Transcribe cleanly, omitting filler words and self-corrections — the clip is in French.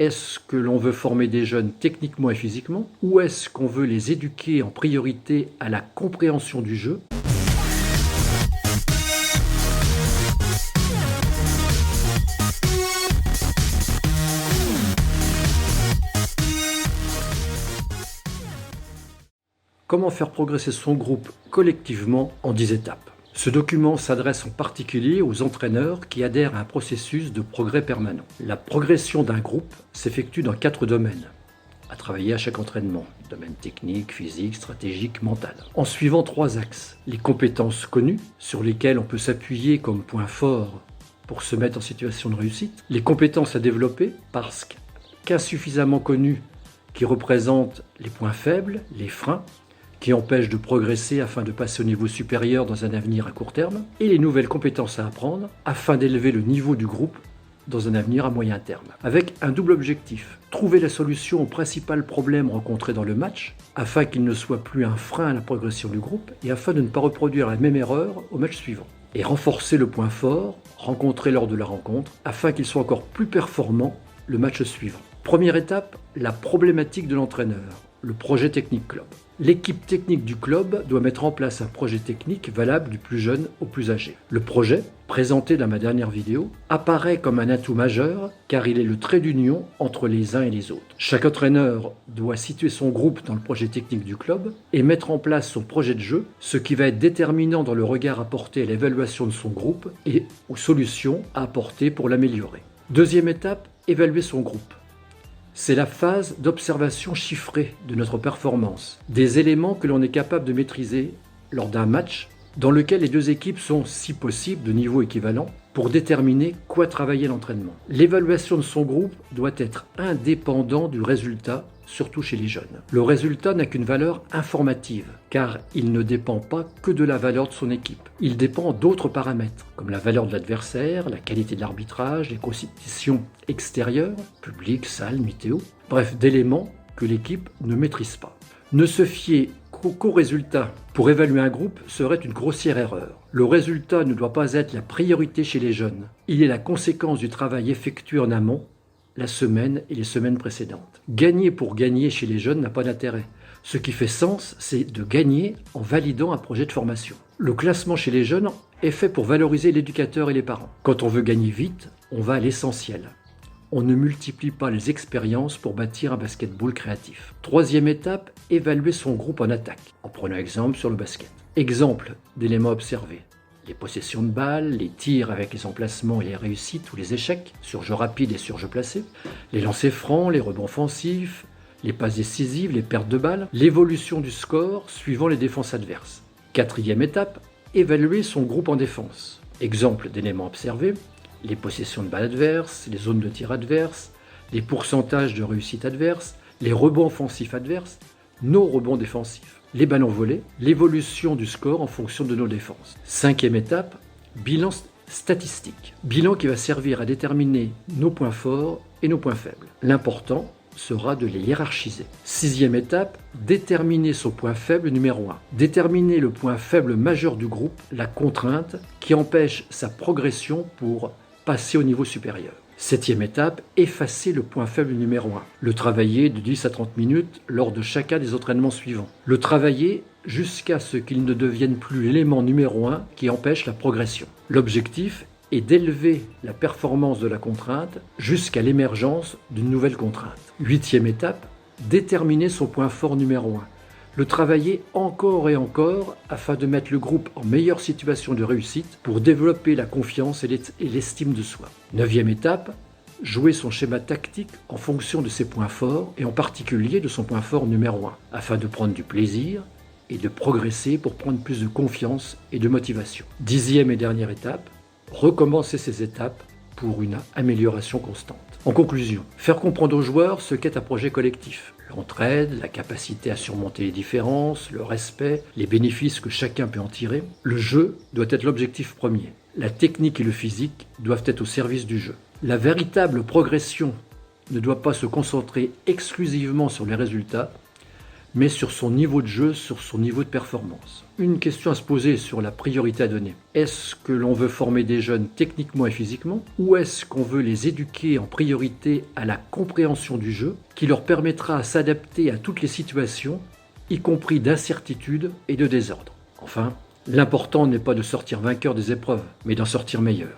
Est-ce que l'on veut former des jeunes techniquement et physiquement, ou est-ce qu'on veut les éduquer en priorité à la compréhension du jeu ? Comment faire progresser son groupe collectivement en 10 étapes ? Ce document s'adresse en particulier aux entraîneurs qui adhèrent à un processus de progrès permanent. La progression d'un groupe s'effectue dans 4 domaines, à travailler à chaque entraînement. Domaine technique, physique, stratégique, mental. En suivant 3 axes. Les compétences connues, sur lesquelles on peut s'appuyer comme point fort pour se mettre en situation de réussite. Les compétences à développer, parce qu'insuffisamment connues, qui représentent les points faibles, les freins, qui empêchent de progresser afin de passer au niveau supérieur dans un avenir à court terme, et les nouvelles compétences à apprendre afin d'élever le niveau du groupe dans un avenir à moyen terme. Avec un double objectif, trouver la solution aux principaux problèmes rencontrés dans le match, afin qu'il ne soit plus un frein à la progression du groupe, et afin de ne pas reproduire la même erreur au match suivant. Et renforcer le point fort rencontré lors de la rencontre, afin qu'il soit encore plus performant le match suivant. Première étape, la problématique de l'entraîneur, le projet technique club. L'équipe technique du club doit mettre en place un projet technique valable du plus jeune au plus âgé. Le projet, présenté dans ma dernière vidéo, apparaît comme un atout majeur car il est le trait d'union entre les uns et les autres. Chaque entraîneur doit situer son groupe dans le projet technique du club et mettre en place son projet de jeu, ce qui va être déterminant dans le regard apporté à l'évaluation de son groupe et aux solutions à apporter pour l'améliorer. Deuxième étape, évaluer son groupe. C'est la phase d'observation chiffrée de notre performance, des éléments que l'on est capable de maîtriser lors d'un match dans lequel les 2 équipes sont, si possible, de niveau équivalent pour déterminer quoi travailler à l'entraînement. L'évaluation de son groupe doit être indépendant du résultat, surtout chez les jeunes. Le résultat n'a qu'une valeur informative, car il ne dépend pas que de la valeur de son équipe. Il dépend d'autres paramètres, comme la valeur de l'adversaire, la qualité de l'arbitrage, les conditions extérieures, public, salle, météo, bref, d'éléments que l'équipe ne maîtrise pas. Ne se fier qu'au résultat pour évaluer un groupe serait une grossière erreur. Le résultat ne doit pas être la priorité chez les jeunes. Il est la conséquence du travail effectué en amont, la semaine et les semaines précédentes. Gagner pour gagner chez les jeunes n'a pas d'intérêt. Ce qui fait sens, c'est de gagner en validant un projet de formation. Le classement chez les jeunes est fait pour valoriser l'éducateur et les parents. Quand on veut gagner vite, on va à l'essentiel. On ne multiplie pas les expériences pour bâtir un basketball créatif. Troisième étape, évaluer son groupe en attaque, en prenant exemple sur le basket. Exemple d'éléments observés. Les possessions de balles, les tirs avec les emplacements et les réussites ou les échecs, sur jeu rapide et sur jeu placé, les lancers francs, les rebonds offensifs, les passes décisives, les pertes de balles, l'évolution du score suivant les défenses adverses. Quatrième étape, évaluer son groupe en défense. Exemple d'éléments observés. Les possessions de balles adverses, les zones de tir adverses, les pourcentages de réussite adverse, les rebonds offensifs adverses, nos rebonds défensifs, les ballons volés, l'évolution du score en fonction de nos défenses. Cinquième étape, bilan statistique. Bilan qui va servir à déterminer nos points forts et nos points faibles. L'important sera de les hiérarchiser. Sixième étape, déterminer son point faible numéro 1. Déterminer le point faible majeur du groupe, la contrainte qui empêche sa progression pour passer au niveau supérieur. Septième étape, effacer le point faible numéro 1. Le travailler de 10 à 30 minutes lors de chacun des entraînements suivants. Le travailler jusqu'à ce qu'il ne devienne plus l'élément numéro 1 qui empêche la progression. L'objectif est d'élever la performance de la contrainte jusqu'à l'émergence d'une nouvelle contrainte. Huitième étape, déterminer son point fort numéro 1. Le travailler encore et encore afin de mettre le groupe en meilleure situation de réussite pour développer la confiance et l'estime de soi. Neuvième étape, jouer son schéma tactique en fonction de ses points forts et en particulier de son point fort numéro 1 afin de prendre du plaisir et de progresser pour prendre plus de confiance et de motivation. Dixième et dernière étape, recommencer ces étapes pour une amélioration constante. En conclusion, faire comprendre aux joueurs ce qu'est un projet collectif. L'entraide, la capacité à surmonter les différences, le respect, les bénéfices que chacun peut en tirer. Le jeu doit être l'objectif premier. La technique et le physique doivent être au service du jeu. La véritable progression ne doit pas se concentrer exclusivement sur les résultats, mais sur son niveau de jeu, sur son niveau de performance. Une question à se poser sur la priorité à donner. Est-ce que l'on veut former des jeunes techniquement et physiquement, ou est-ce qu'on veut les éduquer en priorité à la compréhension du jeu, qui leur permettra de s'adapter à toutes les situations, y compris d'incertitude et de désordre? Enfin, l'important n'est pas de sortir vainqueur des épreuves, mais d'en sortir meilleur.